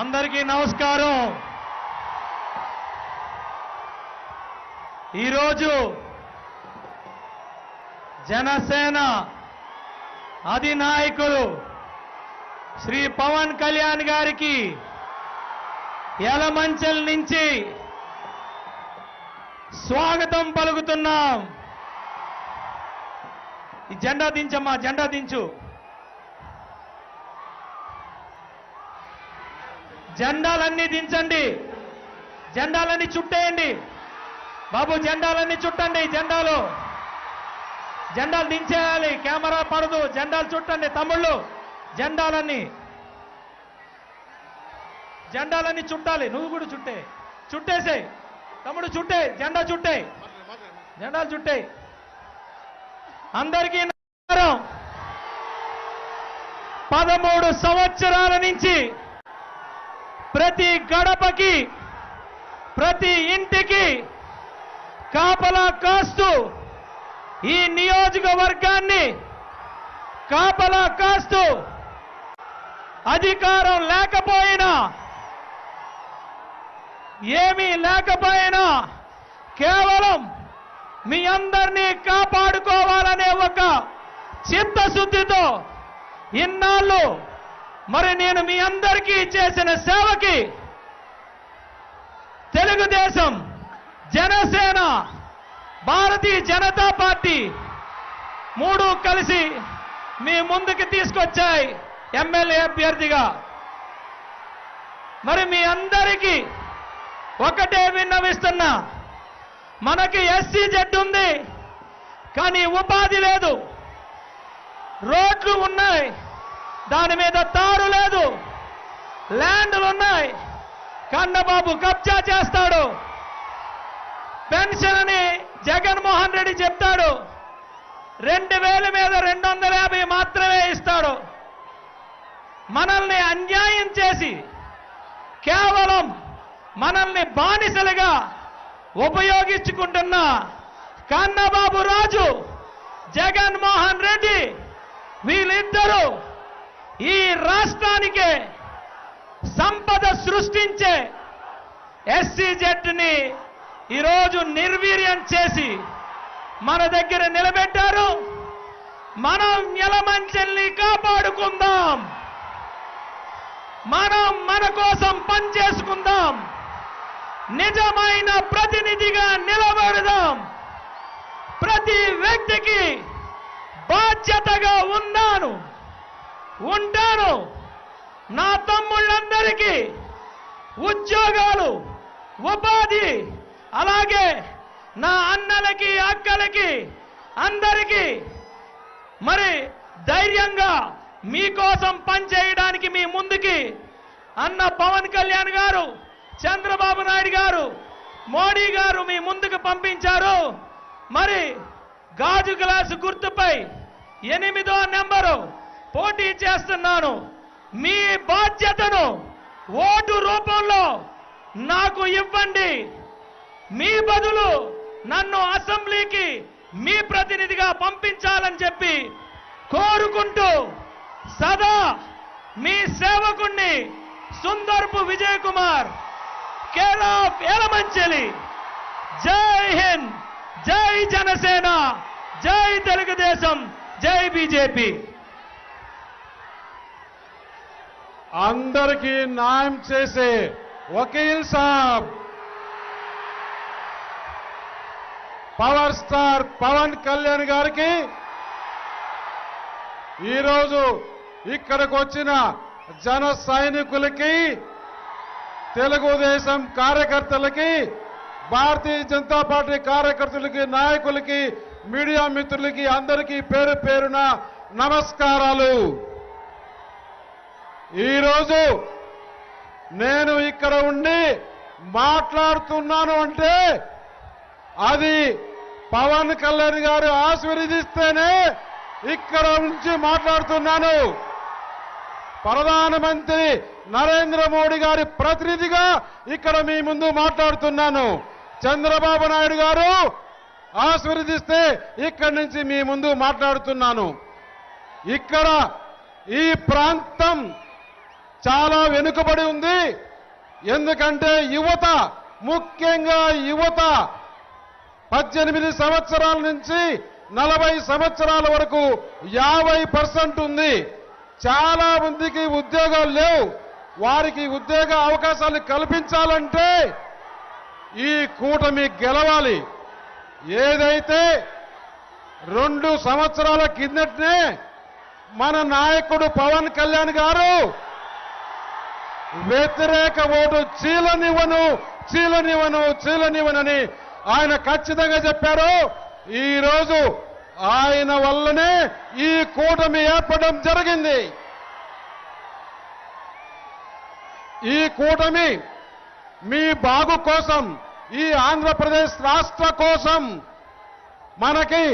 అందరికీ నమస్కారం. ఈరోజు జనసేన అధినాయకులు శ్రీ పవన్ కళ్యాణ్ గారికి యలమంచిల నుంచి స్వాగతం పలుకుతున్నాం. ఈ జెండా దించమ్మా, జెండా దించు. జెండాలన్నీ దించండి, జెండాలన్నీ చుట్టేయండి బాబు, జెండాలన్నీ చుట్టండి. జెండాలు దించేయాలి, కెమెరా పడదు. జెండాలు చుట్టండి తమ్ముళ్ళు, జెండాలన్నీ చుట్టాలి. నువ్వు కూడా చుట్టేసేయ్ తమ్ముడు, జెండా జెండాలు చుట్టే. అందరికీ నమస్కారం. 13 సంవత్సరాల నుంచి ప్రతి గడపకి, ప్రతి ఇంటికి కాపలా కాస్తూ ఈ నియోజకవర్గాన్ని కాపలా కాస్తూ అధికారం లేకపోయినా ఏమీ లేకపోయినా కేవలం మీ అందరినీ కాపాడుకోవాలనే ఒక చిత్తశుద్ధితో ఇన్నాళ్ళు మరి నేను మీ అందరికీ చేసిన సేవకి తెలుగుదేశం, జనసేన, భారతీయ జనతా పార్టీ 3 కలిసి మీ ముందుకు తీసుకొచ్చాయి ఎమ్మెల్యే అభ్యర్థిగా. మరి మీ అందరికీ ఒకటే విన్నవిస్తున్నా, మనకి SCZ ఉంది కానీ ఉపాధి లేదు. రోడ్లు ఉన్నాయి, దాని మీద తారు లేదు. ల్యాండ్లు ఉన్నాయి, కన్నబాబు కబ్జా చేస్తాడు. పెన్షన్ అని జగన్మోహన్ రెడ్డి చెప్తాడు, 2000 మీద 250 మాత్రమే ఇస్తాడు. మనల్ని అన్యాయం చేసి కేవలం మనల్ని బానిసలుగా ఉపయోగించుకుంటున్న కన్నబాబు రాజు, జగన్మోహన్ రెడ్డి, వీళ్ళిద్దరూ ఈ రాష్ట్రానికే సంపద సృష్టించే SCZని ఈరోజు నిర్వీర్యం చేసి మన దగ్గర నిలబెట్టారు. మనం యలమంచిల్ని కాపాడుకుందాం, మనం మన కోసం పనిచేసుకుందాం, నిజమైన ప్రతినిధిగా నిలబడదాం. ప్రతి వ్యక్తికి బాధ్యతగా ఉంటాను. నా తమ్ముళ్ళందరికీ ఉద్యోగాలు, ఉపాధి, అలాగే నా అన్నలకి, అక్కలకి, అందరికీ మరి ధైర్యంగా మీకోసం పనిచేయడానికి మీ ముందుకి అన్న పవన్ కళ్యాణ్ గారు, చంద్రబాబు నాయుడు గారు, మోడీ గారు మీ ముందుకు పంపించారు. మరి గాజు గ్లాసు గుర్తుపై 8వ నెంబరు పోటీ చేస్తున్నాను. మీ బాధ్యతను ఓటు రూపంలో నాకు ఇవ్వండి. మీ బదులు నన్ను అసెంబ్లీకి మీ ప్రతినిధిగా పంపించాలని చెప్పి కోరుకుంటూ సదా మీ సేవకుణ్ణి సుందర్పు విజయ్ కుమార్, కేర్ ఆఫ్ యలమంచిలి. జై హింద్, జై జనసేన, జై తెలుగుదేశం, జై బీజేపీ. అందరికీ న్యాయం చేసే వకీల్ సాబ్, పవర్ స్టార్ పవన్ కళ్యాణ్ గారికి ఈరోజు ఇక్కడికి వచ్చిన జన సైనికులకి, తెలుగుదేశం కార్యకర్తలకి, భారతీయ జనతా పార్టీ కార్యకర్తలకి, నాయకులకి, మీడియా మిత్రులకి అందరికీ పేరు పేరున నమస్కారాలు. ఈరోజు నేను ఇక్కడ ఉండి మాట్లాడుతున్నాను అంటే అది పవన్ కళ్యాణ్ గారు ఆశీర్వదిస్తేనే ఇక్కడ నుంచి మాట్లాడుతున్నాను. ప్రధానమంత్రి నరేంద్ర మోడీ గారి ప్రతినిధిగా ఇక్కడ మీ ముందు మాట్లాడుతున్నాను. చంద్రబాబు నాయుడు గారు ఆశీర్వదిస్తే ఇక్కడి నుంచి మీ ముందు మాట్లాడుతున్నాను. ఇక్కడ ఈ ప్రాంతం చాలా వెనుకబడి ఉంది. ఎందుకంటే యువత, ముఖ్యంగా యువత 18 సంవత్సరాల నుంచి 40 సంవత్సరాల వరకు 50% ఉంది. చాలా మందికి ఉద్యోగాలు లేవు. వారికి ఉద్యోగ అవకాశాలు కల్పించాలంటే ఈ కూటమి గెలవాలి. ఏదైతే 2 సంవత్సరాల కిందటనే మన నాయకుడు పవన్ కళ్యాణ్ గారు వ్యతిరేక ఓటు చీలనివ్వనని ఆయన ఖచ్చితంగా చెప్పారు. ఈ రోజు ఆయన వల్లనే ఈ కూటమి ఏర్పడడం జరిగింది. ఈ కూటమి మీ బాగు కోసం, ఈ ఆంధ్రప్రదేశ్ రాష్ట్ర కోసం, మనకి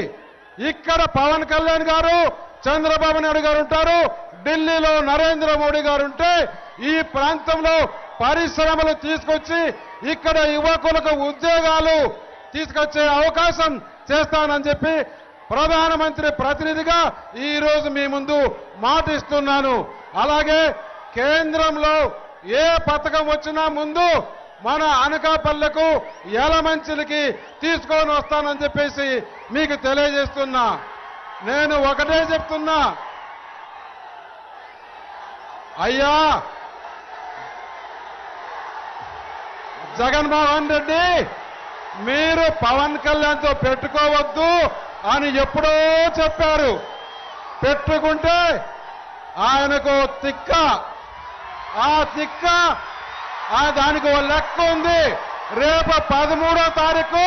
ఇక్కడ పవన్ కళ్యాణ్ గారు, చంద్రబాబు నాయుడు గారు ఉంటారు, ఢిల్లీలో నరేంద్ర మోడీ గారు ఉంటే ఈ ప్రాంతంలో పరిశ్రమలు తీసుకొచ్చి ఇక్కడ యువకులకు ఉద్యోగాలు తీసుకొచ్చే అవకాశం చేస్తానని చెప్పి ప్రధానమంత్రి ప్రతినిధిగా ఈ రోజు మీ ముందు మాటిస్తున్నాను. అలాగే కేంద్రంలో ఏ పథకం వచ్చినా ముందు మన అనకాపల్లకు, యలమంచిలికి తీసుకొని వస్తానని చెప్పేసి మీకు తెలియజేస్తున్నా. నేను ఒకటే చెప్తున్నా, అయ్యా జగన్మోహన్ రెడ్డి, మీరు పవన్ కళ్యాణ్తో పెట్టుకోవద్దు అని ఎప్పుడో చెప్పారు. పెట్టుకుంటే ఆయనకు తిక్క, ఆ తిక్క దానికి ఓ లెక్క ఉంది. రేపు 13వ తారీఖు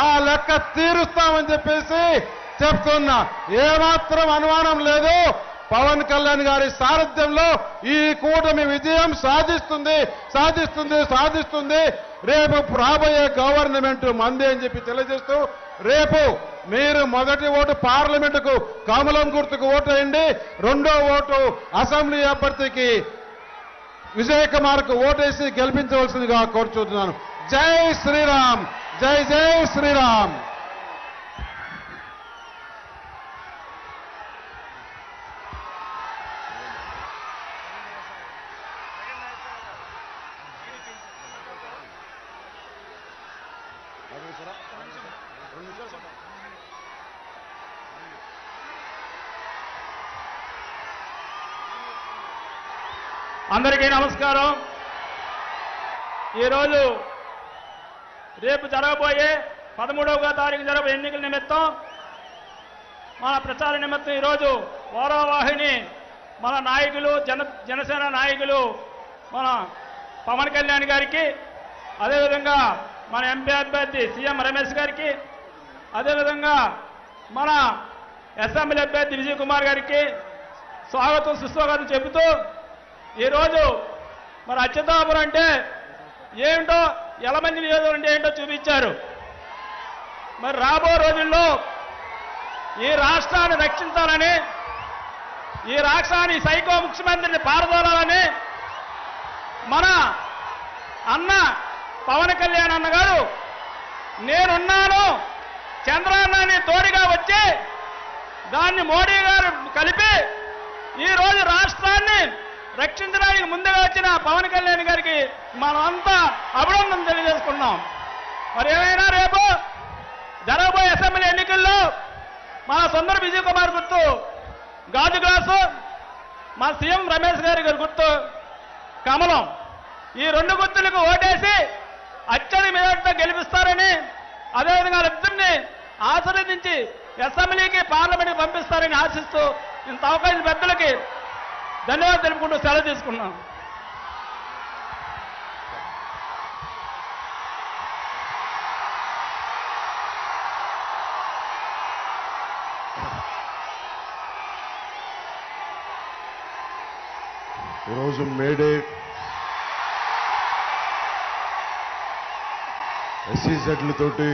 ఆ లెక్క తీరుస్తామని చెప్పేసి చెప్తున్నా. ఏమాత్రం అనుమానం లేదు, పవన్ కళ్యాణ్ గారి సారథ్యంలో ఈ కూటమి విజయం సాధిస్తుంది. రేపు రాబోయే గవర్నమెంట్ మందే అని చెప్పి తెలియజేస్తూ, రేపు మీరు మొదటి ఓటు పార్లమెంటుకు కమలం గుర్తుకు ఓటు వేయండి, రెండో ఓటు అసెంబ్లీ అభ్యర్థికి విజయ్ కుమార్కు ఓటేసి గెలిపించవలసిందిగా కోరుచున్నాను. జై శ్రీరామ్, జై జై శ్రీరామ్. అందరికీ నమస్కారం. ఈరోజు రేపు జరగబోయే 13వ తారీఖు జరగబోయే ఎన్నికల నిమిత్తం, మన ప్రచార నిమిత్తం ఈరోజు వారావాహిని మన నాయకులు, జనసేన నాయకులు మన పవన్ కళ్యాణ్ గారికి, అదేవిధంగా మన ఎంపీ అభ్యర్థి సీఎం రమేష్ గారికి, అదేవిధంగా మన అసెంబ్లీ అభ్యర్థి విజయ్ కుమార్ గారికి స్వాగతం సుస్వాగతం చెబుతూ, ఈరోజు మరి అచ్యుతాపురం అంటే ఏమిటో, యలమంచి నియోజకవర్గం అంటే ఏంటో చూపించారు. మరి రాబో రోజుల్లో ఈ రాష్ట్రాన్ని రక్షించాలని, ఈ రాష్ట్రాన్ని సైకో ముఖ్యమంత్రిని పారదోలాలని మన అన్న పవన్ కళ్యాణ్ అన్న గారు నేనున్నాను, చంద్రబాబుని తోడుగా వచ్చి దాన్ని మోడీ గారు కలిపి ఈరోజు రాష్ట్రాన్ని రక్షించడానికి ముందుగా వచ్చిన పవన్ కళ్యాణ్ గారికి మనమంతా అభినందన తెలియజేసుకున్నాం. మరి ఏమైనా రేపు జరగబోయే అసెంబ్లీ ఎన్నికల్లో మన సుందర విజయ్ కుమార్ గుర్తు గాజు గ్లాసు, మా సీఎం రమేష్ గారి గుర్తు కమలం, ఈ 2 గుర్తులకు ఓటేసి అత్యధిక మెజార్టీతో గెలిపిస్తారని, అదేవిధంగా ఇద్దరిని ఆశీర్వదించి అసెంబ్లీకి, పార్లమెంట్కి పంపిస్తారని ఆశిస్తూ ఇంత అవకాశం పెద్దలకి ధన్యవాదాలు తెలుపుకుంటూ సెలవు తీసుకున్నాం. ఈరోజు మేడే ఎస్సీజెడ్లతోటి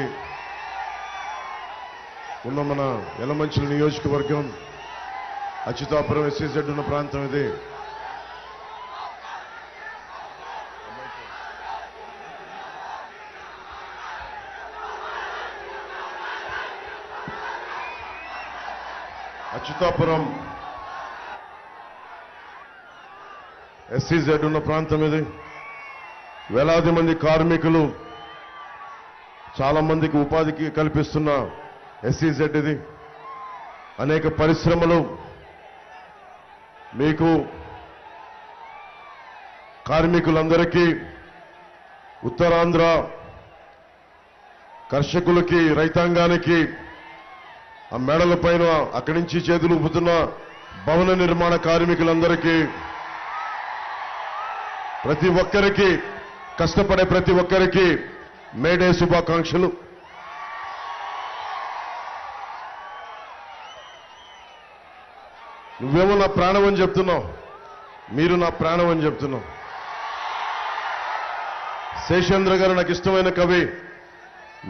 ఉన్న మన యలమంచిలి నియోజకవర్గం, అచ్యుతాపురం ఎస్సీజెడ్ ఉన్న ప్రాంతం ఇది. అచ్యుతాపురం SEZ ఉన్న ప్రాంతం ఇది. వేలాది మంది కార్మికులు, చాలా మందికి ఉపాధికి కల్పిస్తున్న SEZ ఇది. అనేక పరిశ్రమలు, మీకు కార్మికులందరికీ, ఉత్తరాంధ్ర కర్షకులకి, రైతాంగానికి, ఆ మేడల పైన అక్కడి నుంచి చేతులు ఊపుతున్న భవన నిర్మాణ కార్మికులందరికీ, ప్రతి ఒక్కరికి, కష్టపడే ప్రతి ఒక్కరికి మేడే శుభాకాంక్షలు. నువ్వేమో నా ప్రాణం అని చెప్తున్నావు, మీరు నా ప్రాణం అని చెప్తున్నావు. శేషేంద్ర గారు నాకు ఇష్టమైన కవి.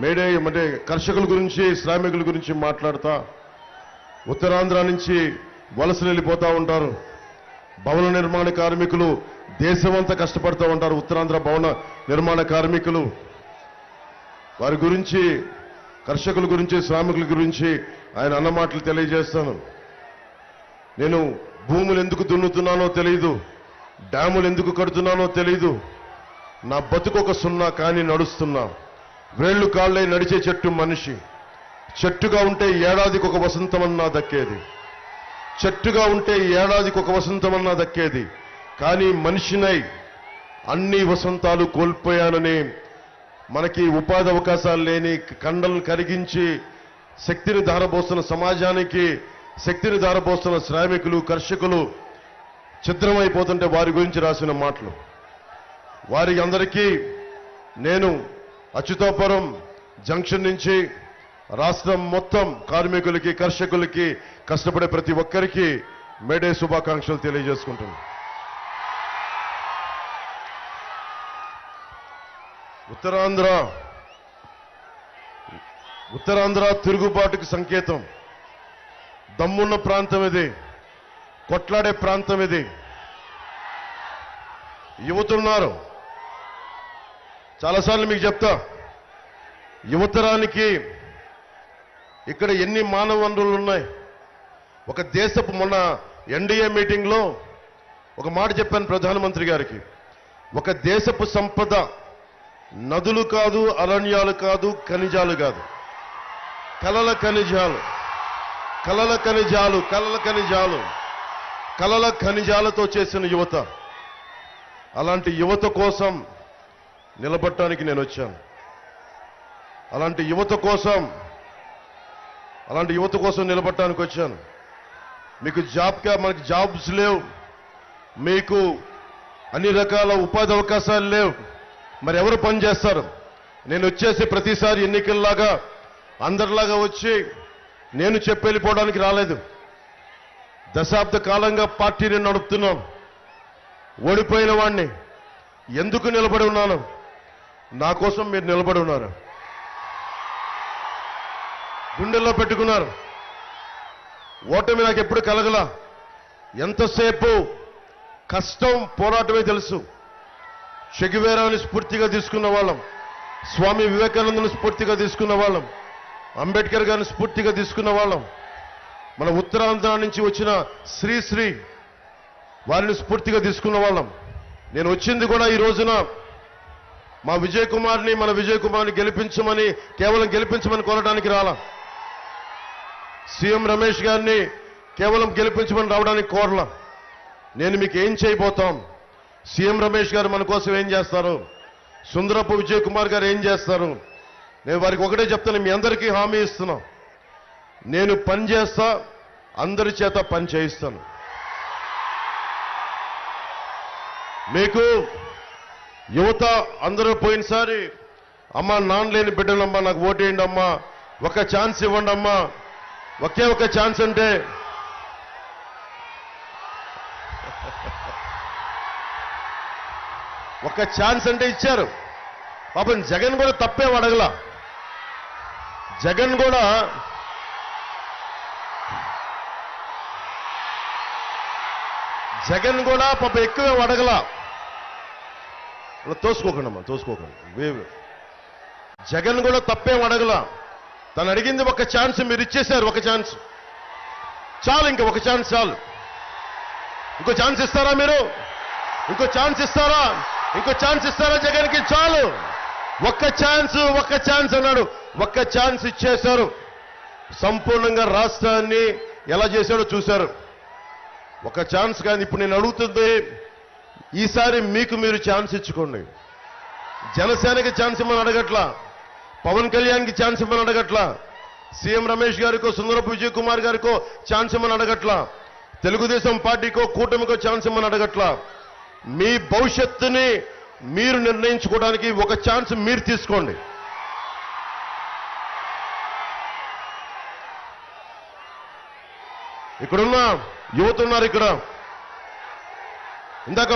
మేడే అంటే కర్షకుల గురించి, శ్రామికుల గురించి మాట్లాడతా, ఉత్తరాంధ్ర నుంచి వలసలు వెళ్ళిపోతా ఉంటారు. భవన నిర్మాణ కార్మికులు దేశమంతా కష్టపడుతూ ఉంటారు. ఉత్తరాంధ్ర భవన నిర్మాణ కార్మికులు, వారి గురించి, కర్షకుల గురించి, శ్రామికుల గురించి ఆయన అన్న మాటలు తెలియజేస్తాను. నేను భూములు ఎందుకు దున్నుతున్నానో తెలియదు, డ్యాములు ఎందుకు కడుతున్నానో తెలియదు. నా బతుకు ఒక సున్నా కానీ నడుస్తున్నా. వేళ్లు కాళ్ళై నడిచే చెట్టు మనిషి. చెట్టుగా ఉంటే ఏడాదికి ఒక వసంతమన్నా దక్కేది. చెట్టుగా ఉంటే ఏడాదికి ఒక వసంతమన్నా దక్కేది. కానీ మనిషినై అన్ని వసంతాలు కోల్పోయానని, మనకి ఉపాధి అవకాశాలు లేని, కండలు కరిగించి శక్తిని ధారపోస్తున్న సమాజానికి శక్తిని ధారపోస్తున్న శ్రామికులు, కర్షకులు ఛిద్రమైపోతుంటే వారి గురించి రాసిన మాటలు. వారి అందరికీ నేను అచ్యుతాపురం జంక్షన్ నుంచి రాష్ట్రం మొత్తం కార్మికులకి, కర్షకులకి, కష్టపడే ప్రతి ఒక్కరికి మేడే శుభాకాంక్షలు తెలియజేసుకుంటున్నాను. ఉత్తరాంధ్ర తిరుగుబాటుకు సంకేతం. దమ్మున్న ప్రాంతం ఇది, కొట్లాడే ప్రాంతం ఇది. యువతున్నారు. చాలాసార్లు మీకు చెప్తా, యువతరానికి ఇక్కడ ఎన్ని మానవ వనరులు ఉన్నాయి. ఒక దేశపు, మొన్న ఎన్డీఏ మీటింగ్లో ఒక మాట చెప్పాను ప్రధానమంత్రి గారికి. ఒక దేశపు సంపద నదులు కాదు, అరణ్యాలు కాదు, ఖనిజాలు కాదు, కలల ఖనిజాలు. కలల ఖనిజాలు, కలల ఖనిజాలు, కలల ఖనిజాలతో చేసిన యువత. అలాంటి యువత కోసం నిలబడటానికి నేను వచ్చాను. అలాంటి యువత కోసం నిలబడటానికి వచ్చాను. మీకు మనకి జాబ్స్ లేవు, మీకు అన్ని రకాల ఉపాధి అవకాశాలు లేవు. మరి ఎవరు పని చేస్తారు? నేను వచ్చేసి ప్రతిసారి ఎన్నికల్లాగా అందరిలాగా వచ్చి నేను చెప్పి వెళ్ళిపోవడానికి రాలేదు. దశాబ్ద కాలంగా పార్టీని నడుపుతున్నాం. ఓడిపోయిన వాడిని. ఎందుకు నిలబడి ఉన్నాను? నా కోసం మీరు నిలబడి ఉన్నారు, గుండెల్లో పెట్టుకున్నారు. ఓటమి నాకు ఎప్పుడు కలగలా. ఎంతసేపు కష్టం, పోరాటమే తెలుసు. చెగువేరాని స్ఫూర్తిగా తీసుకున్న వాళ్ళం, స్వామి వివేకానందను స్ఫూర్తిగా తీసుకున్న వాళ్ళం, అంబేద్కర్ గారిని స్ఫూర్తిగా తీసుకున్న వాళ్ళం, మన ఉత్తరాంధ్ర నుంచి వచ్చిన శ్రీ వారిని స్ఫూర్తిగా తీసుకున్న వాళ్ళం. నేను వచ్చింది కూడా ఈ రోజున మన విజయ్ కుమార్ని గెలిపించమని, కేవలం గెలిపించమని కోరడానికి రాలా. సీఎం రమేష్ గారిని కేవలం గెలిపించమని రావడానికి కోరలా. నేను మీకు ఏం చేయబోతాం, సీఎం రమేష్ గారు మన కోసం ఏం చేస్తారు, సుందరపు విజయ్ కుమార్ గారు ఏం చేస్తారు, నేను వారికి ఒకటే చెప్తాను. మీ అందరికీ హామీ ఇస్తున్నా, నేను పని చేస్తా, అందరి చేత పని చేయిస్తాను. మీకు యువత అందరూ పోయినసారి, అమ్మా నాన్న లేని బిడ్డలమ్మా నాకు ఓటేయండి అమ్మా, ఒక ఛాన్స్ ఇవ్వండి అమ్మా, ఒకే ఒక ఛాన్స్ అంటే ఒక ఛాన్స్ అంటే ఇచ్చారు. పాపం జగన్ కూడా తప్పేం అడగల. జగన్ కూడా పాప ఎక్కువే అడగల. తోసుకోకండి, జగన్ కూడా తప్పేం అడగల. తను అడిగింది ఒక ఛాన్స్, మీరు ఇచ్చేశారు. ఒక ఛాన్స్ చాలు, ఇంకా ఒక ఛాన్స్ చాలు. ఇంకో ఛాన్స్ ఇస్తారా మీరు? ఇంకో ఛాన్స్ ఇస్తారా? ఇంకో ఛాన్స్ ఇస్తారా జగన్కి? చాలు, ఒక్క ఛాన్స్ అన్నాడు. ఒక్క ఛాన్స్ ఇచ్చేశారు. సంపూర్ణంగా రాష్ట్రాన్ని ఎలా చేశాడో చూశారు. ఒక ఛాన్స్ కానీ ఇప్పుడు నేను అడుగుతుంది, ఈసారి మీకు మీరు ఛాన్స్ ఇచ్చుకోండి. జనసేనకి ఛాన్స్ ఇవ్వమని అడగట్లా, పవన్ కళ్యాణ్కి ఛాన్స్ ఇవ్వమని అడగట్లా, సీఎం రమేష్ గారికో సుందరపు విజయ్ కుమార్ గారికో ఛాన్స్ ఇవ్వమని అడగట్లా, తెలుగుదేశం పార్టీకో కూటమికో ఛాన్స్ ఇవ్వమని అడగట్లా. మీ భవిష్యత్తుని మీరు నిర్ణయించుకోవడానికి ఒక ఛాన్స్ మీరు తీసుకోండి. ఇక్కడున్న యువత ఉన్నారు. ఇక్కడ ఇందాక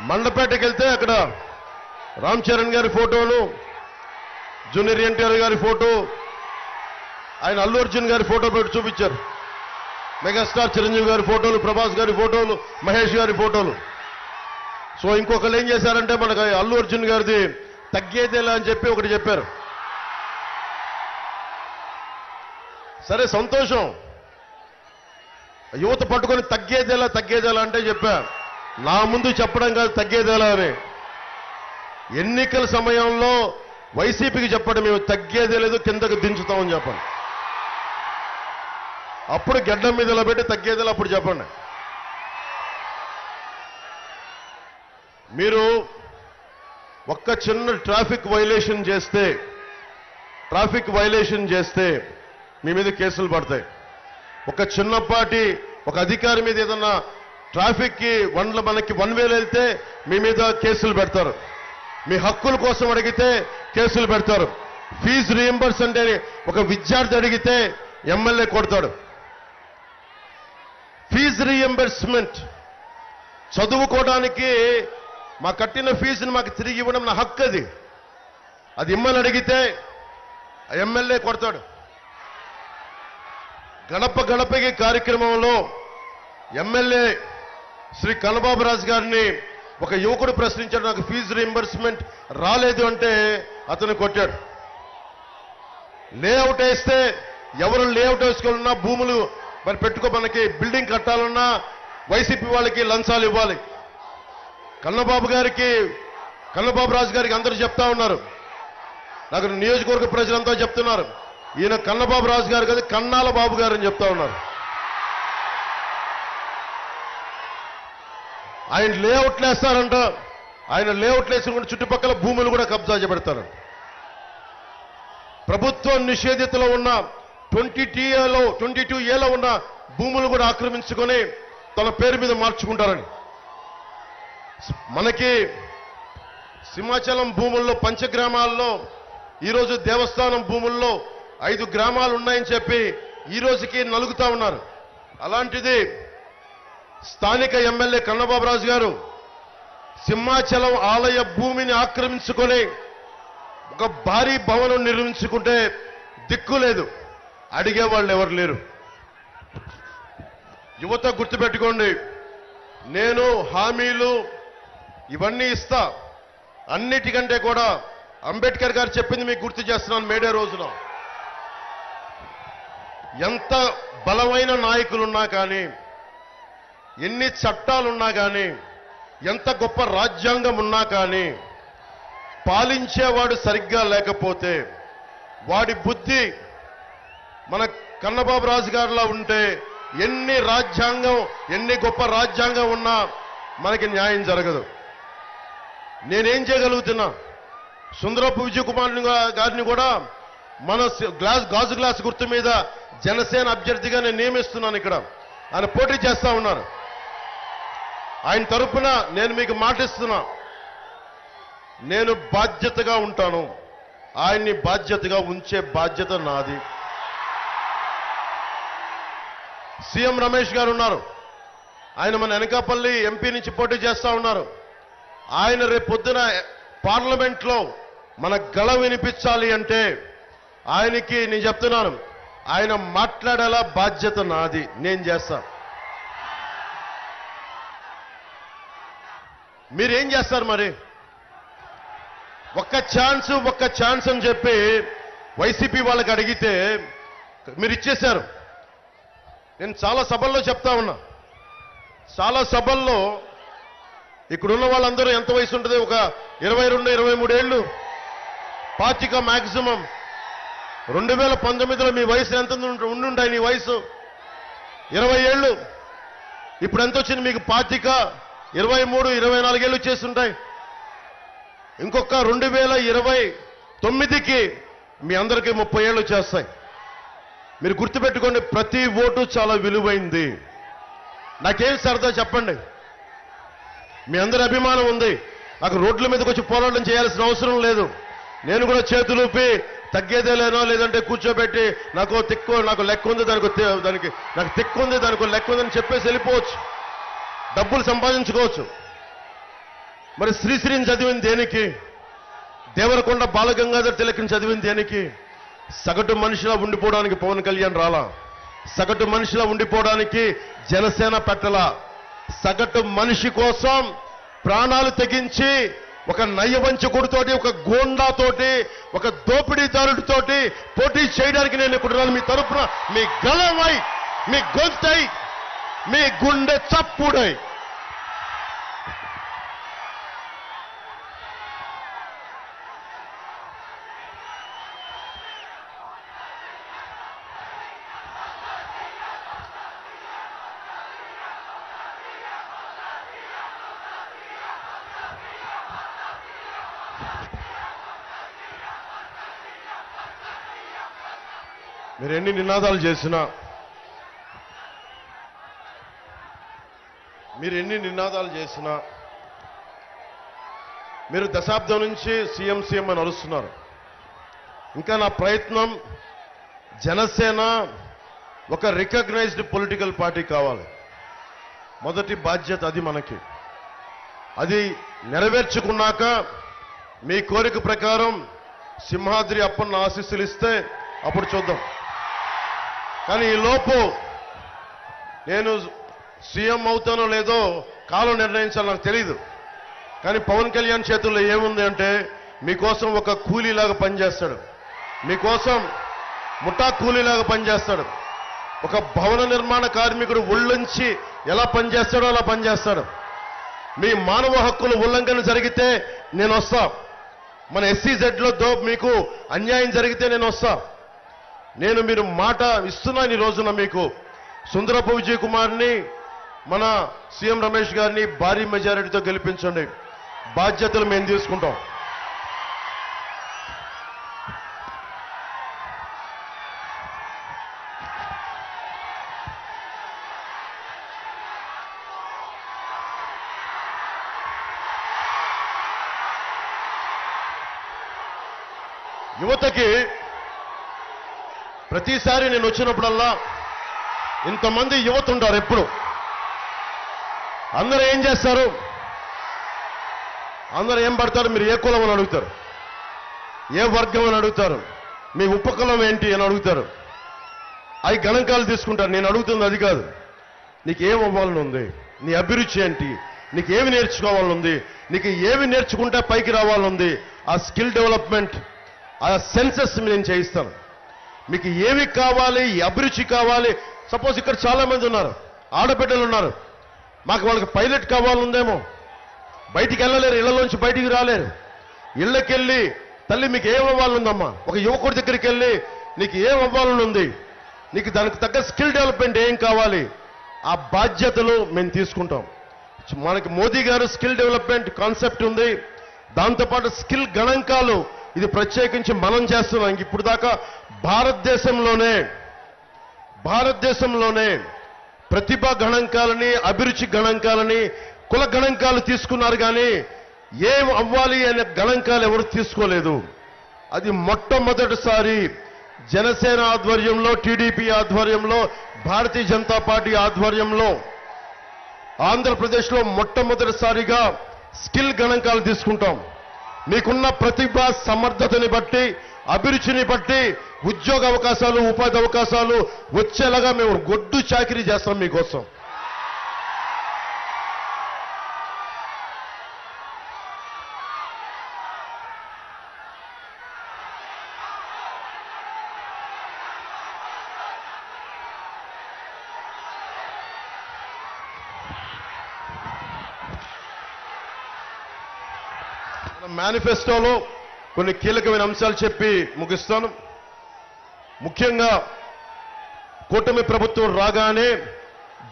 మండపేటకి వెళ్తే అక్కడ రామ్ చరణ్ గారి ఫోటోలు, జూనియర్ ఎన్టీఆర్ గారి ఫోటో, ఆయన అల్లు అర్జున్ గారి ఫోటో పెట్టి చూపించారు. మెగాస్టార్ చిరంజీవి గారి ఫోటోలు, ప్రభాస్ గారి ఫోటోలు, మహేష్ గారి ఫోటోలు. సో ఇంకొకళ్ళు ఏం చేశారంటే మనకు అల్లు అర్జున్ గారిది తగ్గేదేలా అని చెప్పి ఒకటి చెప్పారు. సరే సంతోషం, యువత పట్టుకొని తగ్గేదేలా అంటే చెప్పా. నా ముందు చెప్పడం కాదు తగ్గేదేలా అని. ఎన్నికల సమయంలో వైసీపీకి చెప్పండి, మేము తగ్గేదే లేదు, కిందకు దించుతామని చెప్పండి. అప్పుడు గడ్డం మీద ఇలా పెట్టి తగ్గేదేలా అప్పుడు చెప్పండి. మీరు ఒక్క చిన్న ట్రాఫిక్ వైలేషన్ చేస్తే మీ మీద కేసులు పడతాయి. ఒక చిన్నపాటి ఒక అధికారి మీద ఏదన్నా ట్రాఫిక్కి మనకి వన్ వేలు వెళ్తే మీ మీద కేసులు పెడతారు. మీ హక్కుల కోసం అడిగితే కేసులు పెడతారు. ఫీజు రీయింబర్స్ అంటే ఒక విద్యార్థి అడిగితే ఎమ్మెల్యే కొడతాడు. ఫీజు రీయింబర్స్మెంట్, చదువుకోవడానికి మా కట్టిన ఫీజుని మాకు తిరిగి ఇవ్వడం నా హక్కు. అది ఇమ్మని అడిగితే ఎమ్మెల్యే కొడతాడు. గడపకి కార్యక్రమంలో ఎమ్మెల్యే శ్రీ కన్నబాబు రాజు గారిని ఒక యువకుడు ప్రశ్నించాడు, నాకు ఫీజు రీయింబర్స్మెంట్ రాలేదు అంటే అతను కొట్టాడు. లేఅవుట్ వేస్తే ఎవరు లేఅవుట్ వేసుకోవాలన్నా భూములు మరి మనకి బిల్డింగ్ కట్టాలన్నా వైసీపీ వాళ్ళకి లంచాలు ఇవ్వాలి. కన్నబాబు రాజు గారికి అందరూ చెప్తా ఉన్నారు, నాకు నియోజకవర్గ ప్రజలంతా చెప్తున్నారు, ఈయన కన్నబాబు రాజు గారు కదా కన్నాల బాబు గారు అని చెప్తా ఉన్నారు. ఆయన లేఅవుట్లు వేస్తారంట. ఆయన లేఅవుట్లు వేసుకుంటే చుట్టుపక్కల భూములు కూడా కబ్జా చేపెడతారు. ప్రభుత్వం నిషేధితలో ఉన్న 22A ఉన్న భూములు కూడా ఆక్రమించుకొని తన పేరు మీద మార్చుకుంటారని. మనకి సింహాచలం భూముల్లో పంచగ్రామాల్లో ఈరోజు దేవస్థానం భూముల్లో 5 గ్రామాలు ఉన్నాయని చెప్పి ఈ రోజుకి నలుగుతా ఉన్నారు. అలాంటిది స్థానిక ఎమ్మెల్యే కన్నబాబు రాజు గారు సింహాచలం ఆలయ భూమిని ఆక్రమించుకొని ఒక భారీ భవనం నిర్మించుకుంటే దిక్కు లేదు, అడిగేవాళ్ళు ఎవరు లేరు. యువత గుర్తుపెట్టుకోండి, నేను హామీలు ఇవన్నీ ఇస్తా. అన్నిటికంటే కూడా అంబేద్కర్ గారు చెప్పింది మీకు గుర్తు చేస్తున్నాను. మేడే రోజున ఎంత బలమైన నాయకులున్నా కానీ, ఎన్ని చట్టాలున్నా కానీ, ఎంత గొప్ప రాజ్యాంగం ఉన్నా కానీ, పాలించేవాడు సరిగ్గా లేకపోతే వాడి బుద్ధి మన కన్నబాబు రాజు గారిలా ఉంటే ఎన్ని గొప్ప రాజ్యాంగం ఉన్నా మనకి న్యాయం జరగదు. నేనేం చేయగలుగుతున్నా, సుందరపు విజయ్ కుమార్ గారిని కూడా మన గాజు గ్లాస్ గుర్తు మీద జనసేన అభ్యర్థిగా నేను నియమిస్తున్నాను. ఇక్కడ ఆయన పోటీ చేస్తా ఉన్నారు. ఆయన తరపున నేను మీకు మాటిస్తున్నా, నేను బాధ్యతగా ఉంటాను. ఆయన్ని బాధ్యతగా ఉంచే బాధ్యత నాది. సీఎం రమేష్ గారు ఉన్నారు, ఆయన మన అనకాపల్లి ఎంపీ నుంచి పోటీ చేస్తా ఉన్నారు. ఆయన రేపు పొద్దున పార్లమెంట్లో మన గళ వినిపించాలి అంటే ఆయనకి నేను చెప్తున్నాను, ఆయన మాట్లాడేలా బాధ్యత నాది, నేను చేస్తా. మీరేం చేస్తారు మరి? ఒక్క ఛాన్స్ అని చెప్పి వైసీపీ వాళ్ళకి అడిగితే మీరు ఇచ్చేశారు. నేను చాలా సభల్లో చెప్తా ఉన్నా, చాలా సభల్లో ఇక్కడున్న వాళ్ళందరూ ఎంత వయసు ఉంటుంది? ఒక 22, 23 ఏళ్ళు, 25 మాక్సిమం. 2019లో మీ వయసు ఎంత ఉండుంటాయి? నీ వయసు 20 ఏళ్ళు. ఇప్పుడు ఎంత వచ్చింది మీకు? 25, 23, 24 ఏళ్ళు వచ్చేస్తుంటాయి. ఇంకొక 2029కి మీ అందరికీ 30 ఏళ్ళు వచ్చేస్తాయి. మీరు గుర్తుపెట్టుకోండి, ప్రతి ఓటు చాలా విలువైంది. నాకేం సరదా చెప్పండి? మీ అందరి అభిమానం ఉంది. నాకు రోడ్ల మీదకి వచ్చి పోరాటం చేయాల్సిన అవసరం లేదు. నేను కూడా చేతులూపి తగ్గేదే లేనో, లేదంటే కూర్చోబెట్టి నాకు లెక్క ఉంది, దానికి నాకు తిక్కు ఉంది, దానికి లెక్క ఉందని చెప్పేసి వెళ్ళిపోవచ్చు. డబ్బులు సంపాదించుకోవచ్చు. మరి శ్రీశ్రీని చదివింది దేనికి? దేవరకొండ బాలగంగాధర్ తిలక్ని చదివింది దేనికి? సగటు మనిషిలా ఉండిపోవడానికి పవన్ కళ్యాణ్ రాలా. సగటు మనిషిలా ఉండిపోవడానికి జనసేన పెట్టలా. సగటు మనిషి కోసం ప్రాణాలు తెగించి ఒక నయవంచకుడితోటి, ఒక గోండాతోటి, ఒక దోపిడీదారుడితోటి పోటీ చేయడానికి నేను ఇక్కడ మీ తరపున మీ గళమై, మీ గొంతై, మీ గుండె చప్పుడై. మీరు ఎన్ని నినాదాలు చేసినా, మీరు దశాబ్దం నుంచి సీఎం అని అరుస్తున్నారు. ఇంకా నా ప్రయత్నం జనసేన ఒక రికగ్నైజ్డ్ పొలిటికల్ పార్టీ కావాలి. మొదటి బాధ్యత అది మనకి. అది నెరవేర్చుకున్నాక మీ కోరిక ప్రకారం సింహాద్రి అప్పన్న ఆశీస్సులు ఇస్తే అప్పుడు చూద్దాం. కానీ ఈ లోపు నేను సీఎం అవుతానో లేదో కాలం నిర్ణయించాలి, నాకు తెలియదు. కానీ పవన్ కళ్యాణ్ చేతుల్లో ఏముంది అంటే, మీకోసం ఒక కూలీలాగా పనిచేస్తాడు, మీకోసం ముఠా కూలీలాగా పనిచేస్తాడు. ఒక భవన నిర్మాణ కార్మికుడు ఒళ్ళొంచి ఎలా పనిచేస్తాడో అలా పనిచేస్తాడు. మీ మానవ హక్కుల ఉల్లంఘన జరిగితే నేను వస్తా. మన SEZలో మీకు అన్యాయం జరిగితే నేను వస్తా. మీరు మాట ఇస్తున్నాను ఈ రోజున మీకు. సుందరపు విజయ్ కుమార్ని, మన సీఎం రమేష్ గారిని భారీ మెజారిటీతో గెలిపించండి. బాధ్యతలు మేము తీసుకుంటాం. యువతకి ప్రతిసారి నేను వచ్చినప్పుడల్లా ఇంతమంది యువత ఉంటారు. ఎప్పుడు అందరూ ఏం చేస్తారు? అందరూ ఏం పడతారు? మీరు ఏ కులం అని అడుగుతారు, ఏ వర్గం అని అడుగుతారు, మీ ఉపకులం ఏంటి అని అడుగుతారు. అవి గణాంకాలు తీసుకుంటారు. నేను అడుగుతుంది అది కాదు. నీకు ఏం అవ్వాలని ఉంది? నీ అభిరుచి ఏంటి? నీకు ఏమి నేర్చుకోవాలని ఉంది? నీకు ఏమి నేర్చుకుంటే పైకి రావాలని ఉంది? ఆ స్కిల్ డెవలప్మెంట్, ఆ సెన్సెస్ నేను చేయిస్తాను. మీకు ఏమి కావాలి, అభిరుచి కావాలి. సపోజ్ ఇక్కడ చాలా మంది ఉన్నారు, ఆడబిడ్డలు ఉన్నారు. మాకు వాళ్ళకి పైలట్ కావాలందేమో, బయటికి వెళ్ళలేరు, ఇళ్లలోంచి బయటికి రాలేరు. ఇళ్ళకెళ్ళి తల్లి మీకు ఏం అవ్వాలనుందమ్మా, ఒక యువకుడి దగ్గరికి వెళ్ళి నీకు ఏం అవ్వాలని ఉంది, నీకు దానికి తగ్గ స్కిల్ డెవలప్మెంట్ ఏం కావాలి, ఆ బాధ్యతలు మేము తీసుకుంటాం. మనకి మోదీ గారు స్కిల్ డెవలప్మెంట్ కాన్సెప్ట్ ఉంది. దాంతోపాటు స్కిల్ గణాంకాలు ఇది ప్రత్యేకించి మనం చేస్తున్నాం. ఇప్పుడు దాకా భారతదేశంలోనే ప్రతిభా గణాంకాలని, అభిరుచి గణాంకాలని, కుల గణాంకాలు తీసుకున్నారు. కానీ ఏం అవ్వాలి అనే గణాంకాలు ఎవరు తీసుకోలేదు. అది మొట్టమొదటిసారి జనసేన ఆధ్వర్యంలో, టీడీపీ ఆధ్వర్యంలో, భారతీయ జనతా పార్టీ ఆధ్వర్యంలో ఆంధ్రప్రదేశ్లో మొట్టమొదటిసారిగా స్కిల్ గణాంకాలు తీసుకుంటాం. మీకున్న ప్రతిభ, సమర్థతని బట్టి, అభిరుచిని బట్టి ఉద్యోగ అవకాశాలు, ఉపాధి అవకాశాలు వచ్చేలాగా మేము గొడ్డు చాకిరీ చేస్తాం మీకోసం. మన మేనిఫెస్టోలో కొన్ని కీలకమైన అంశాలు చెప్పి ముగిస్తాను. ముఖ్యంగా కూటమి ప్రభుత్వం రాగానే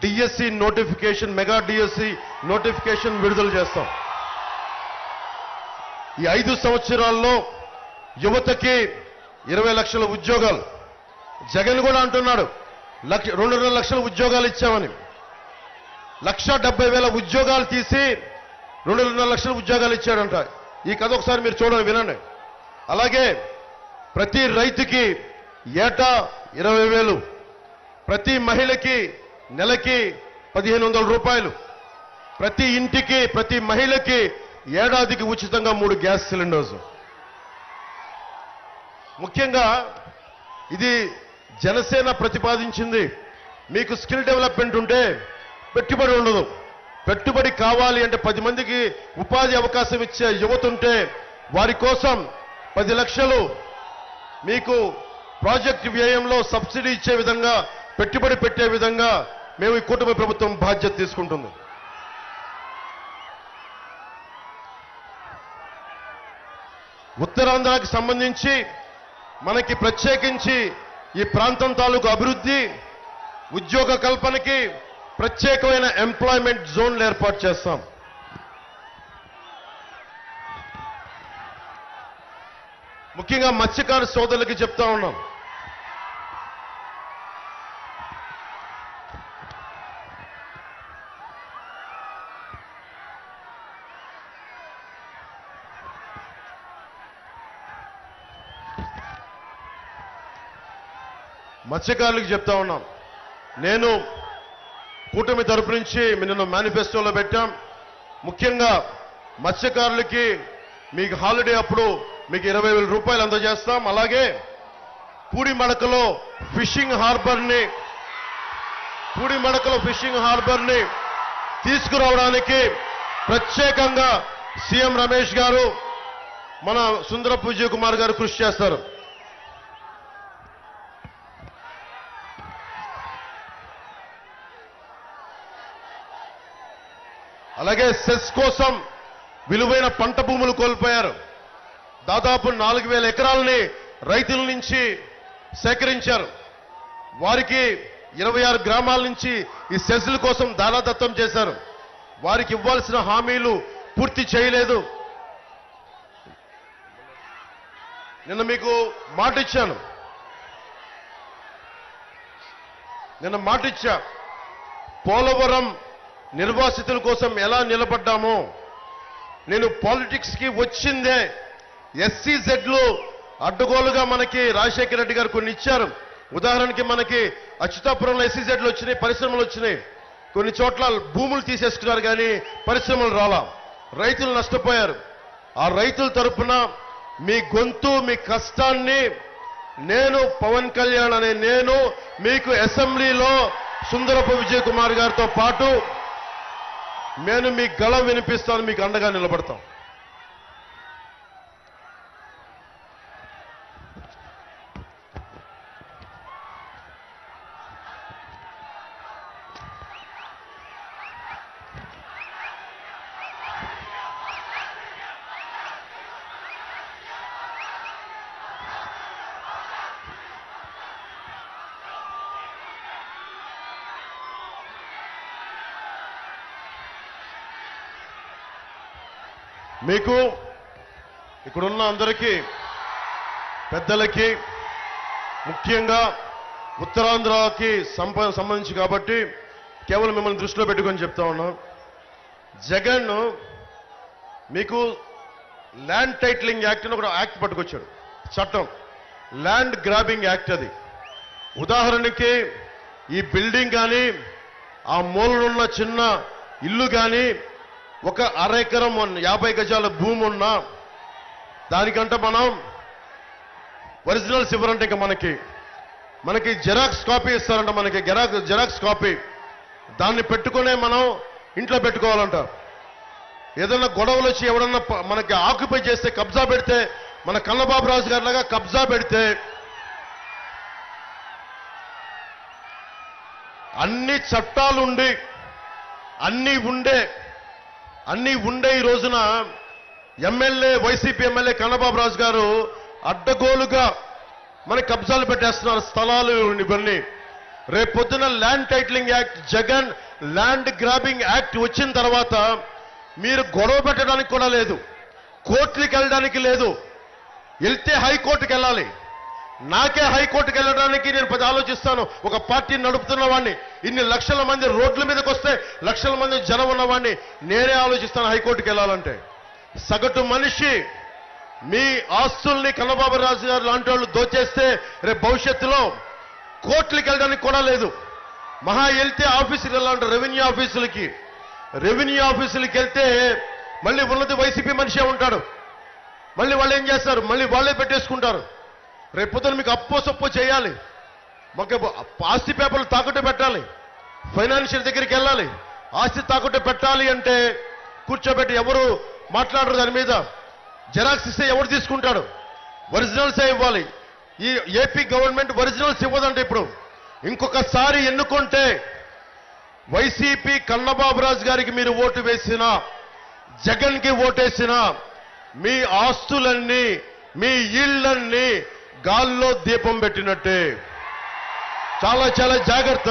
DSC notification, mega DSC notification విడుదల చేస్తాం. ఈ 5 సంవత్సరాల్లో యువతకి 20 లక్షల ఉద్యోగాలు. జగన్ కూడా అంటున్నాడు 2.5 లక్షల ఉద్యోగాలు ఇచ్చామని. 1,70,000 ఉద్యోగాలు తీసి 2.5 లక్షల ఉద్యోగాలు ఇచ్చాడంట. ఈ కథ ఒకసారి మీరు చూడండి, వినండి. అలాగే ప్రతి రైతుకి ఏటా 20,000, ప్రతి మహిళకి నెలకి 1,500 రూపాయలు, ప్రతి ఇంటికి ప్రతి మహిళకి ఏడాదికి ఉచితంగా 3 గ్యాస్ సిలిండర్స్. ముఖ్యంగా ఇది జనసేన ప్రతిపాదించింది. మీకు స్కిల్ డెవలప్మెంట్ ఉంటే పెట్టుబడి ఉండదు. పెట్టుబడి కావాలి అంటే 10 మందికి ఉపాధి అవకాశం ఇచ్చే యువత ఉంటే వారి కోసం 10 లక్షలు మీకు ప్రాజెక్ట్ వ్యయంలో సబ్సిడీ ఇచ్చే విధంగా, పెట్టుబడి పెట్టే విధంగా మేము ఈ కూటమి ప్రభుత్వం బాధ్యత తీసుకుంటుంది. ఉత్తరాంధ్రకి సంబంధించి మనకి ప్రత్యేకించి ఈ ప్రాంతం తాలూకు అభివృద్ధి, ఉద్యోగ కల్పనకి ప్రత్యేకమైన ఎంప్లాయ్మెంట్ జోన్లు ఏర్పాటు చేస్తాం. ముఖ్యంగా మత్స్యకార సోదరులకి చెప్తా ఉన్నాం. మత్స్యకారులకు చెప్తా ఉన్నాం. నేను కూటమి తరపు నుంచి నిన్న మేనిఫెస్టోలో పెట్టాం. ముఖ్యంగా మత్స్యకారులకి మీకు హాలిడే అప్పుడు మీకు 20,000 రూపాయలు అందజేస్తాం. అలాగే పూడిమడకలో ఫిషింగ్ హార్బర్ని తీసుకురావడానికి ప్రత్యేకంగా సీఎం రమేష్ గారు, మన సుందరపు విజయ్ కుమార్ గారు కృషి చేస్తారు. అలాగే సెస్ కోసం విలువైన పంట భూములు కోల్పోయారు. దాదాపు 4,000 ఎకరాలని రైతుల నుంచి సేకరించారు. వారికి 26 గ్రామాల నుంచి ఈ సెస్ల కోసం దానాదత్తం చేశారు. వారికి ఇవ్వాల్సిన హామీలు పూర్తి చేయలేదు. నిన్న మీకు మాట ఇచ్చా. పోలవరం నిర్వాసితుల కోసం ఎలా నిలబడ్డామో, నేను పాలిటిక్స్ కి వచ్చిందే SCZలు అడ్డగోలుగా మనకి రాజశేఖర రెడ్డి గారు కొన్ని ఇచ్చారు. ఉదాహరణకి మనకి అచ్యుతాపురంలో SCZలు వచ్చినాయి, పరిశ్రమలు వచ్చినాయి. కొన్ని చోట్ల భూములు తీసేసుకున్నారు కానీ పరిశ్రమలు రాలా, రైతులు నష్టపోయారు. ఆ రైతుల తరపున మీ గొంతు, మీ కష్టాన్ని నేను పవన్ కళ్యాణ్ అనే నేను మీకు అసెంబ్లీలో సుందరపు విజయ్ కుమార్ గారితో పాటు నేను మీ గళం వినిపిస్తాను, మీకు అండగా నిలబడతాం. మీకు ఇక్కడున్న అందరికీ పెద్దలకి, ముఖ్యంగా ఉత్తరాంధ్రకి సంబంధించి కాబట్టి కేవలం మిమ్మల్ని దృష్టిలో పెట్టుకొని చెప్తా ఉన్నాం. జగన్ మీకు ల్యాండ్ టైటిలింగ్ యాక్ట్ అని ఒక యాక్ట్ పట్టుకొచ్చాడు, చట్టం, ల్యాండ్ గ్రాబింగ్ యాక్ట్. అది ఉదాహరణకి ఈ బిల్డింగ్ కానీ, ఆ మూలనున్న చిన్న ఇల్లు కానీ, ఒక 1/2 ఎకరం 50 గజాల భూమి ఉన్నా దానికంటే మనం ఒరిజినల్స్ ఇవ్వరంటే ఇంకా మనకి జెరాక్స్ కాపీ ఇస్తారంట. మనకి జెరాక్స్ కాపీ దాన్ని పెట్టుకునే మనం ఇంట్లో పెట్టుకోవాలంట. ఏదైనా గొడవలు వచ్చి ఎవడన్నా మనకి ఆక్యుపై చేస్తే, కబ్జా పెడితే, మన కన్నబాబు రాజు గారిలాగా కబ్జా పెడితే అన్ని చట్టాలుండి అన్ని ఉండే ఈ రోజున ఎమ్మెల్యే వైసీపీ ఎమ్మెల్యే కన్నబాబు రాజు గారు అడ్డగోలుగా మన కబ్జాలు పెట్టేస్తున్నారు స్థలాలు ఇవన్నీ. రేపొద్దున land titling act, Jagan land grabbing act వచ్చిన తర్వాత మీరు గొడవ పెట్టడానికి కూడా లేదు, కోర్టుకి వెళ్ళడానికి లేదు. వెళ్తే హైకోర్టుకి వెళ్ళాలి. నాకే హైకోర్టుకి వెళ్ళడానికి నేను పది ఆలోచిస్తాను. ఒక పార్టీని నడుపుతున్న వాడిని, ఇన్ని లక్షల మంది రోడ్ల మీదకి వస్తే లక్షల మంది జనం ఉన్నవాడిని నేనే ఆలోచిస్తాను హైకోర్టుకి వెళ్ళాలంటే. సగటు మనిషి మీ ఆస్తుల్ని కన్నబాబు రాజు గారు లాంటి వాళ్ళు దోచేస్తే రేపు భవిష్యత్తులో కోర్టులకు వెళ్ళడానికి కూడా లేదు. మహా వెళ్తే ఆఫీసులు వెళ్ళాలంటే రెవెన్యూ ఆఫీసులకి వెళ్తే మళ్ళీ ఉన్నది వైసీపీ మనిషే ఉంటాడు. మళ్ళీ వాళ్ళు ఏం చేస్తారు, మళ్ళీ వాళ్ళే పెట్టేసుకుంటారు. రేపు పొద్దున మీకు అప్పో సప్పో చేయాలి, మాకు ఆస్తి పేపర్లు తాకట్టు పెట్టాలి, ఫైనాన్షియల్ దగ్గరికి వెళ్ళాలి. ఆస్తి తాకట్టు పెట్టాలి అంటే కూర్చోబెట్టి ఎవరు మాట్లాడరు దాని మీద. జెరాక్స్ ఇస్తే ఎవరు తీసుకుంటాడు? ఒరిజినల్సే ఇవ్వాలి. ఈ ఏపీ గవర్నమెంట్ ఒరిజినల్స్ ఇవ్వదంటే ఇప్పుడు ఇంకొకసారి ఎన్నుకుంటే వైసీపీ కన్నబాబు రాజు గారికి మీరు ఓటు వేసినా, జగన్కి ఓటేసినా మీ ఆస్తులన్నీ, మీ ఇళ్లన్నీ గాల్లో దీపం పెట్టినట్టే. చాలా చాలా జాగ్రత్త.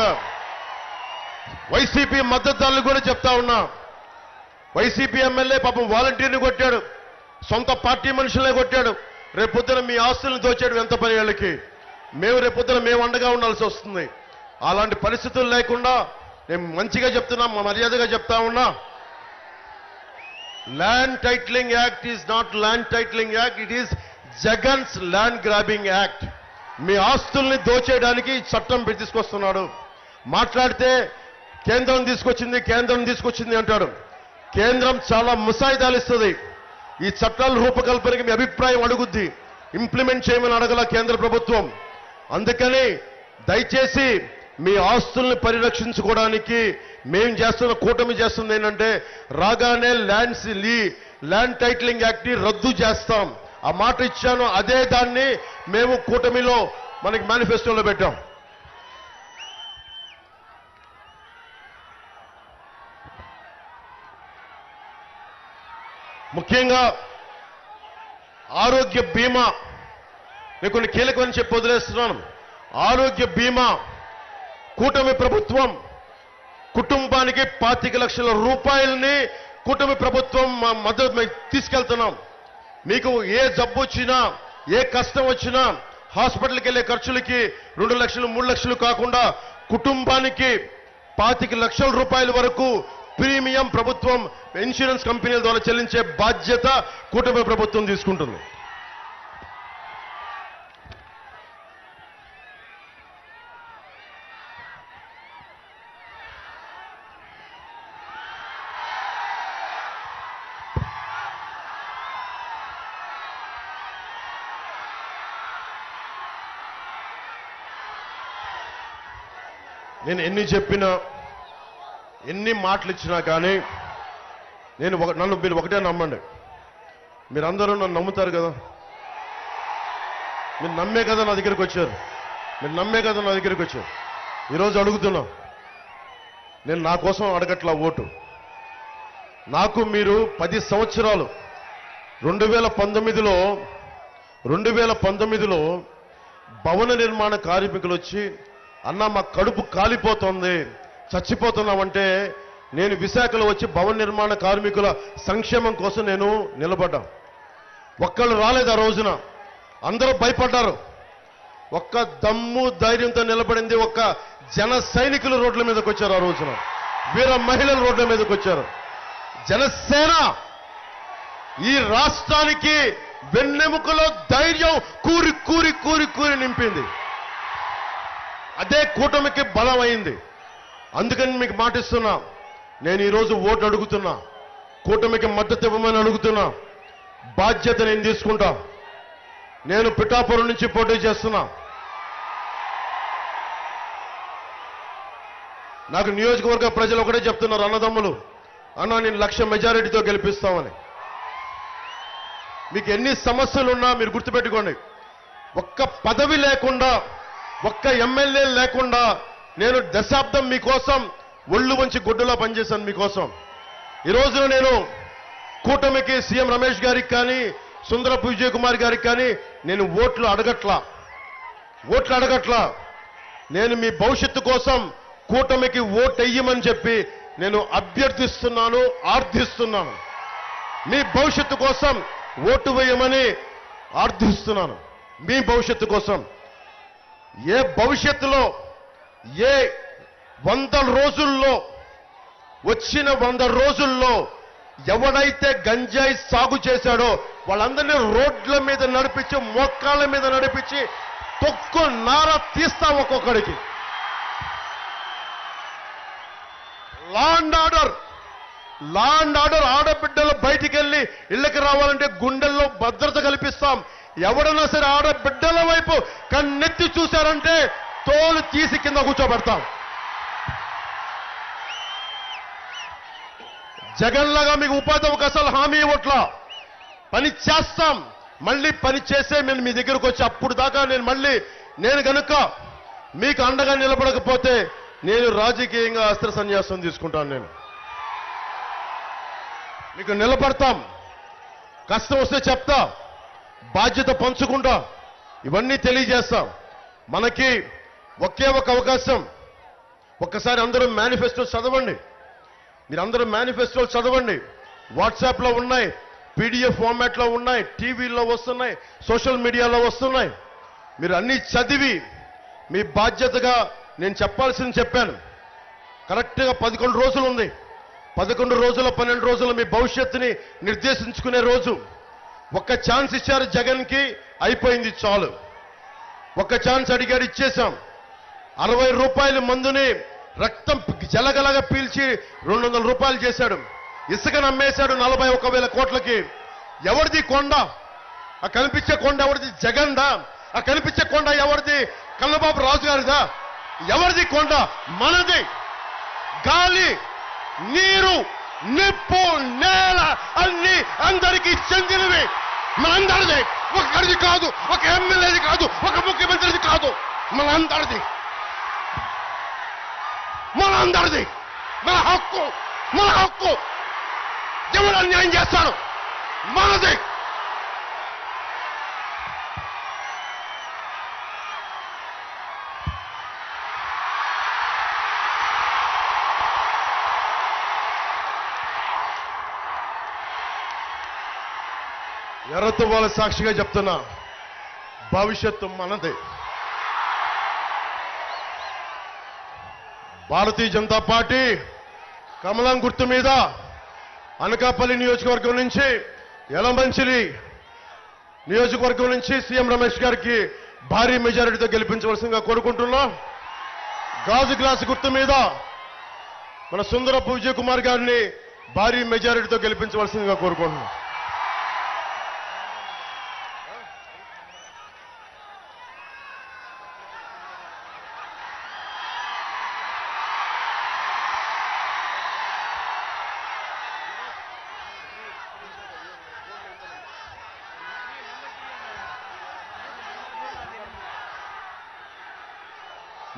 వైసీపీ మద్దతుదారులు కూడా చెప్తా ఉన్నా, వైసీపీ ఎమ్మెల్యే పాపం వాలంటీర్ని కొట్టాడు, సొంత పార్టీ మనుషులనే కొట్టాడు. రేపొద్దున మీ ఆస్తులను దోచాడు ఎంత పని వాళ్ళకి. రేపొద్దున మేము అండగా ఉండాల్సి వస్తుంది. అలాంటి పరిస్థితులు లేకుండా నేను మంచిగా చెప్తున్నా, మర్యాదగా చెప్తా ఉన్నా, land titling act is not land titling act, it is Jagan's land grabbing act. మీ ఆస్తుల్ని దోచేయడానికి చట్టం తీసుకొస్తున్నాడు. మాట్లాడితే కేంద్రం తీసుకొచ్చింది అంటాడు. కేంద్రం చాలా ముసాయిదాలు ఇస్తుంది. ఈ చట్టాల రూపకల్పనకి మీ అభిప్రాయం అడుగుద్ది, ఇంప్లిమెంట్ చేయమని అడగల కేంద్ర ప్రభుత్వం. అందుకని దయచేసి మీ ఆస్తుల్ని పరిరక్షించుకోవడానికి మేం చేస్తున్న, కూటమి చేస్తుంది ఏంటంటే రాగానే ల్యాండ్ టైటిలింగ్ యాక్ట్ ని రద్దు చేస్తాం. ఆ మాట ఇచ్చాను, అదే దాన్ని మేము కూటమిలో మనకి మేనిఫెస్టోలో పెట్టాం. ముఖ్యంగా ఆరోగ్య బీమా నేను కొన్ని కీలకమని చెప్పి వదిలేస్తున్నాను. ఆరోగ్య బీమా కూటమి ప్రభుత్వం కుటుంబానికి 25 లక్షల రూపాయలని కూటమి ప్రభుత్వం మద్దతు తీసుకెళ్తున్నాం. మీకు ఏ జబ్బు వచ్చినా, ఏ కష్టం వచ్చినా హాస్పిటల్కి వెళ్ళే ఖర్చులకి 2 లక్షలు 3 లక్షలు కాకుండా కుటుంబానికి 25 లక్షల రూపాయల వరకు ప్రీమియం ప్రభుత్వం ఇన్సూరెన్స్ కంపెనీల ద్వారా చెల్లించే బాధ్యత కూటమి ప్రభుత్వం తీసుకుంటుంది. నేను ఎన్ని చెప్పినా, ఎన్ని మాటలు ఇచ్చినా కానీ మీరు ఒకటే నమ్మండి. మీరందరూ నన్ను నమ్ముతారు కదా. మీరు నమ్మే కదా నా దగ్గరికి వచ్చారు. ఈరోజు అడుగుతున్నా, నేను నా కోసం అడగట్లా ఓటు. నాకు మీరు 10 సంవత్సరాలు 2019లో భవన నిర్మాణ కార్మికులు వచ్చి, అన్న మా కడుపు కాలిపోతుంది, చచ్చిపోతున్నామంటే నేను విశాఖలో వచ్చి భవన నిర్మాణ కార్మికుల సంక్షేమం కోసం నేను నిలబడ్డా. ఒక్కళ్ళు రాలేదు ఆ రోజున, అందరూ భయపడ్డారు. ఒక్క దమ్ము ధైర్యంతో నిలబడింది ఒక్క జన సైనికులు రోడ్ల మీదకి వచ్చారు. ఆ రోజున వీర మహిళలు రోడ్ల మీదకి వచ్చారు. జనసేన ఈ రాష్ట్రానికి వెన్నెముకలో ధైర్యం కూరి కూరి కూరి కూరి నింపింది. అదే కూటమికి బలం అయింది. అందుకని మీకు మాటిస్తున్నా, నేను ఈరోజు ఓటు అడుగుతున్నా, కూటమికి మద్దతు ఇవ్వమని అడుగుతున్నా. బాధ్యత నేను తీసుకుంటా. నేను పిఠాపురం నుంచి పోటీ చేస్తున్నా. నాకు నియోజకవర్గ ప్రజలు ఒకటే చెప్తున్నారు, అన్నదమ్ములు, అన్న నేను 1,00,000 మెజారిటీతో గెలిపిస్తామని. మీకు ఎన్ని సమస్యలున్నా మీరు గుర్తుపెట్టుకోండి, ఒక్క పదవి లేకుండా, ఒక్క ఎమ్మెల్యే లేకుండా నేను దశాబ్దం మీకోసం ఒళ్ళు వంచి గుడ్డులా పనిచేశాను మీకోసం. ఈ రోజున నేను కూటమికి సీఎం రమేష్ గారికి కానీ సుందరపు విజయ్ కుమార్ గారికి కానీ నేను ఓట్లు అడగట్లా. నేను మీ భవిష్యత్తు కోసం కూటమికి ఓటు వెయ్యమని చెప్పి నేను అభ్యర్థిస్తున్నాను, ఆర్థిస్తున్నాను. మీ భవిష్యత్తు కోసం ఓటు వేయమని ఆర్థిస్తున్నాను. మీ భవిష్యత్తు కోసం ఏ భవిష్యత్తులో ఏ 100 రోజుల్లో వచ్చిన 100 రోజుల్లో ఎవడైతే గంజాయి సాగు చేశాడో వాళ్ళందరినీ రోడ్ల మీద నడిపించి మోకాళ్ళ మీద నడిపించి తొక్కు నార తీస్తాం ఒక్కొక్కడికి. లా అండ్ ఆర్డర్ ఆడబిడ్డలు బయటికి వెళ్ళి ఇళ్ళకి రావాలంటే గుండెల్లో భద్రత కల్పిస్తాం. ఎవడన్నా సరే ఆడబిడ్డల వైపు కన్నెత్తి చూశారంటే తోలు తీసి కింద కూర్చోబెడతాం. జగన్లాగా మీకు ఉపాధి అవకాశాలు హామీ ఇవ్వట్లా. పని చేస్తాం. మళ్ళీ పని చేసే నేను మీ దగ్గరకు వచ్చి అప్పుడు దాకా నేను గనుక మీకు అండగా నిలబడకపోతే నేను రాజకీయంగా అస్త్ర సన్యాసం తీసుకుంటాను. నేను మీకు నిలబడతాం. కష్టం వస్తే చెప్తా, బాధ్యత పంచుకుంటా, ఇవన్నీ తెలియజేస్తాం. మనకి ఒకే ఒక అవకాశం. ఒక్కసారి అందరూ మేనిఫెస్టో చదవండి. మీరందరూ మేనిఫెస్టోలు చదవండి. వాట్సాప్లో ఉన్నాయి, పీడిఎఫ్ ఫార్మాట్లో ఉన్నాయి, టీవీలో వస్తున్నాయి, సోషల్ మీడియాలో వస్తున్నాయి. మీరు అన్నీ చదివి మీ బాధ్యతగా నేను చెప్పాల్సింది చెప్పాను. కరెక్ట్గా 11 రోజులు ఉంది. 11 రోజుల 12 రోజులు మీ భవిష్యత్తుని నిర్దేశించుకునే రోజు. ఒక్క ఛాన్స్ ఇచ్చారు జగన్కి, అయిపోయింది, చాలు. ఒక్క ఛాన్స్ అడిగాడు, ఇచ్చేశాం. 60 రూపాయల మందుని రక్తం జలగలగా పీల్చి 200 రూపాయలు చేశాడు. ఇసుకను అమ్మేశాడు 41,000 కోట్లకి. ఎవరిది కొండ? ఆ కనిపించే కొండ ఎవరిది? జగన్దా? ఆ కనిపించే కొండ ఎవరిది? కన్నబాబు రాజు గారిదా? ఎవరిది కొండ? మనది. గాలి, నీరు, నిప్పు, నేల అన్ని అందరికీ చెందినవి. మనందరిది. ఒకరిది కాదు, ఒక ఎమ్మెల్యేది కాదు, ఒక ముఖ్యమంత్రిది కాదు, మనందరిది. మన హక్కు. ఎవరు అన్యాయం చేస్తాడు? మనది. ఎర్రతో వాళ్ళ సాక్షిగా చెప్తున్నా, భవిష్యత్తు మనదే. భారతీయ జనతా పార్టీ కమలం గుర్తు మీద అనకాపల్లి నియోజకవర్గం నుంచి, యలమంచిలి నియోజకవర్గం నుంచి సీఎం రమేష్ గారికి భారీ మెజారిటీతో గెలిపించవలసిందిగా కోరుకుంటున్నా. గాజు గ్లాసు గుర్తు మీద మన సుందరపు విజయ్ కుమార్ గారిని భారీ మెజారిటీతో గెలిపించవలసిందిగా కోరుకుంటున్నాం.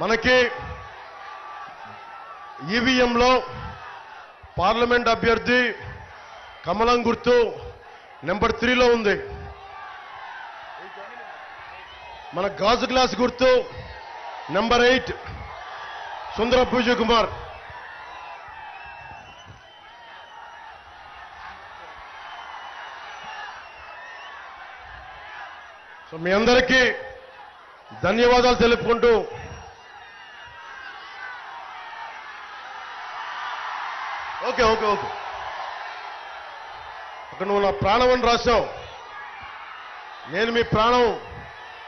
మనకి ఈవీఎంలో పార్లమెంట్ అభ్యర్థి కమలం గుర్తు నెంబర్ 3లో ఉంది. మన గాజు గ్లాస్ గుర్తు నెంబర్ 8 సుందరపు విజయ్ కుమార్. సో మీ అందరికీ ధన్యవాదాలు తెలుపుకుంటూ, ఓకే అక్కడ నువ్వు నా ప్రాణం అని రాశావు. నేను మీ ప్రాణం,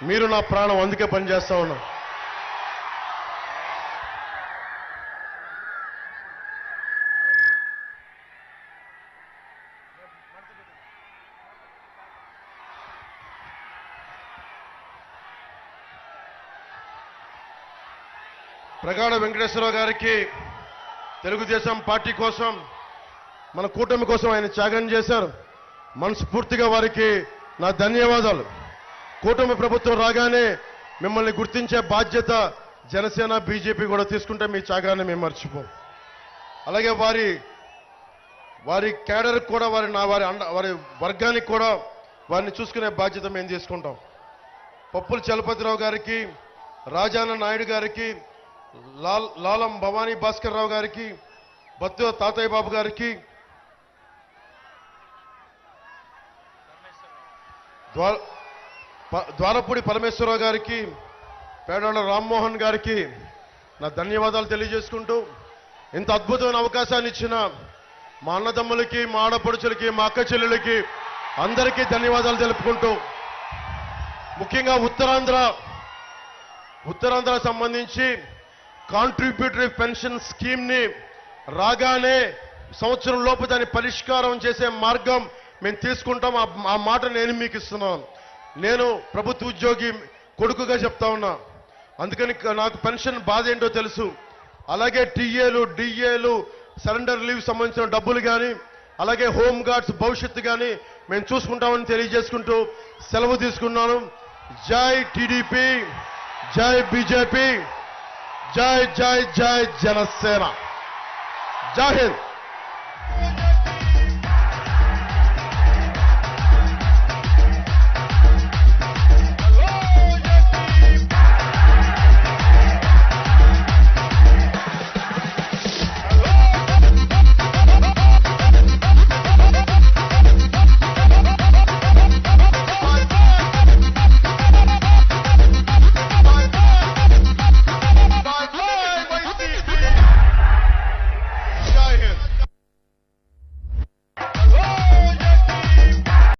మీరు నా ప్రాణం, అందుకే పనిచేస్తా ఉన్నా. ప్రగాఢ వెంకటేశ్వరరావు గారికి తెలుగుదేశం పార్టీ కోసం, మన కూటమి కోసం ఆయన త్యాగం చేశారు. మనస్ఫూర్తిగా వారికి నా ధన్యవాదాలు. కూటమి ప్రభుత్వం రాగానే మిమ్మల్ని గుర్తించే బాధ్యత జనసేన, బీజేపీ కూడా తీసుకుంటే మీ త్యాగాన్ని మేము మర్చిపోం. అలాగే వారి వారి క్యాడర్కి కూడా వారి వర్గానికి కూడా వారిని చూసుకునే బాధ్యత మేము తీసుకుంటాం. పప్పుల చలపతిరావు గారికి, రాజాన నాయుడు గారికి, లాలం భవానీ భాస్కర్ రావు గారికి, బత్తు తాతయ్య బాబు గారికి, ద్వారపూడి పరమేశ్వరరావు గారికి, పేడాళ్ళ రామ్మోహన్ గారికి నా ధన్యవాదాలు తెలియజేసుకుంటూ, ఇంత అద్భుతమైన అవకాశాన్ని ఇచ్చిన మా అన్నదమ్ములకి, మా ఆడపడుచులకి, మా అక్క చెల్లెలకి అందరికీ ధన్యవాదాలు తెలుపుకుంటూ, ముఖ్యంగా ఉత్తరాంధ్ర సంబంధించి కాంట్రిబ్యూటరీ పెన్షన్ స్కీమ్ ని రాగానే సంవత్సరం లోపు దాన్ని పరిష్కారం చేసే మార్గం మేము తీసుకుంటాం. ఆ మాట నేను మీకు ఇస్తున్నాను. నేను ప్రభుత్వ ఉద్యోగి కొడుకుగా చెప్తా ఉన్నా. అందుకని నాకు పెన్షన్ బాధ ఏంటో తెలుసు. అలాగే టీఏలు, డిఏలు, సరెండర్ లీవ్ సంబంధించిన డబ్బులు కానీ, అలాగే హోమ్ గార్డ్స్ భవిష్యత్తు కానీ మేము చూసుకుంటామని తెలియజేసుకుంటూ సెలవు తీసుకున్నాను. జై టీడీపీ, జై బీజేపీ, జై జై జై జనసేన. జై హింద్.